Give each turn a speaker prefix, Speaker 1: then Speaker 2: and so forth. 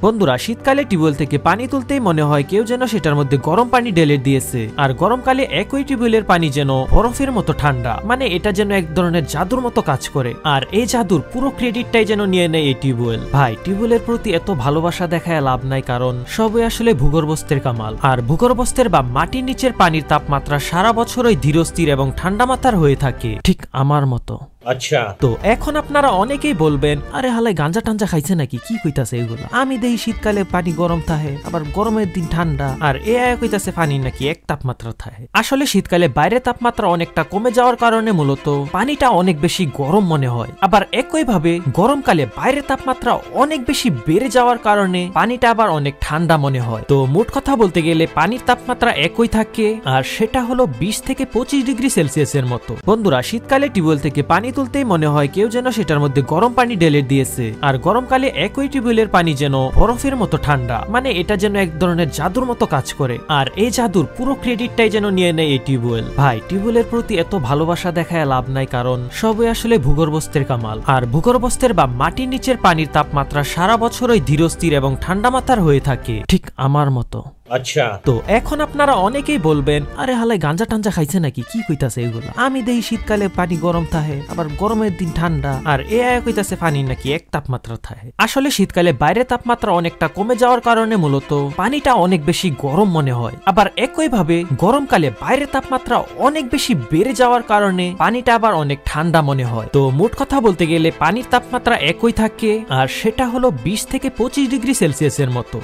Speaker 1: বন্ধুরা শীতকালে টিউবওয়েল থেকে পানি তুলতেই মনে হয় কেউ যেন সেটার মধ্যে গরম পানি ঢেলে দিয়েছে। আর গরমকালে একই টিউবওয়েলের পানি যেন বরফের মতো ঠান্ডা, মানে এটা যেন এক ধরনের জাদুর মতো কাজ করে। আর এই জাদুর পুরো ক্রেডিটটাই যেন নিয়ে নেয় এই টিউবওয়েল। ভাই, টিউবওয়েলের প্রতি এত ভালোবাসা দেখায় লাভ নাই, কারণ সবই আসলে ভূগর্ভস্থের কামাল। আর ভূগর্ভস্থের বা মাটির নিচের পানির তাপমাত্রা সারা বছরই ধীরস্থির এবং ঠান্ডা মাত্রার হয়ে থাকে, ঠিক আমার মতো।
Speaker 2: আচ্ছা,
Speaker 1: তো এখন আপনারা অনেকেই বলবেন, আরে হালাই গাঞ্জা টাঞ্জা খাইছে নাকি, কি কইতাছে এগুলো? আমি দেই শীতকালে পানি গরম থাকে, আবার গরমের দিন ঠান্ডা, আর এ কইতাছে পানি নাকি এক তাপমাত্রা থাকে। আসলে শীতকালে বাইরে তাপমাত্রা অনেকটা কমে যাওয়ার কারণে মূলত পানিটা অনেক বেশি গরম মনে হয়। আবার একইভাবে গরমকালে বাইরে তাপমাত্রা অনেক বেশি বেড়ে যাওয়ার কারণে পানিটা আবার অনেক ঠান্ডা মনে হয়। তো মোট কথা বলতে গেলে পানির তাপমাত্রা একই থাকে, আর সেটা হলো 20 থেকে 25 ডিগ্রি সেলসিয়াসের মতো। বন্ধুরা শীতকালে টিউবওয়েল থেকে পানি তুলতেই মনে হয় কেউ যেন সেটার মধ্যে গরম পানি ঢেলে দিয়েছে। আর গরমকালে একই টিউবওয়েলের পানি যেন বরফের মতো ঠান্ডা, মানে এটা যেন এক ধরনের জাদুর মতো কাজ করে। আর এই জাদুর পুরো ক্রেডিটটাই যেন নিয়ে নেয় এই টিউবওয়েল। ভাই, টিউবওয়েলের প্রতি এত ভালোবাসা দেখায় লাভ নাই, কারণ সবই আসলে ভূগর্ভস্থের কামাল। আর ভূগর্ভস্থের বা মাটির নিচের পানির তাপমাত্রা সারা বছরই ধীরস্থির এবং ঠান্ডা মাত্রার হয়ে থাকে, ঠিক আমার মতো।
Speaker 2: আচ্ছা,
Speaker 1: তো এখন আপনারা অনেকেই বলবেন, আরে হালাই গাঞ্জা টাঞ্জা খাইছে নাকি, কি কইতাছে এগুলো? আমি দেই শীতকালে পানি গরম থাকে, আবার গরমের দিন ঠান্ডা, আর এ কইতাছে পানি নাকি এক তাপমাত্রা থাকে। আসলে শীতকালে বাইরে তাপমাত্রা অনেকটা কমে যাওয়ার কারণে মূলত পানিটা অনেক বেশি গরম মনে হয়। আবার একইভাবে গরমকালে বাইরে তাপমাত্রা অনেক বেশি বেড়ে যাওয়ার কারণে পানিটা আবার অনেক ঠান্ডা মনে হয়। তো মোট কথা বলতে গেলে পানির তাপমাত্রা একই থাকে, আর সেটা হলো 20 থেকে 25 ডিগ্রি সেলসিয়াসের মতো।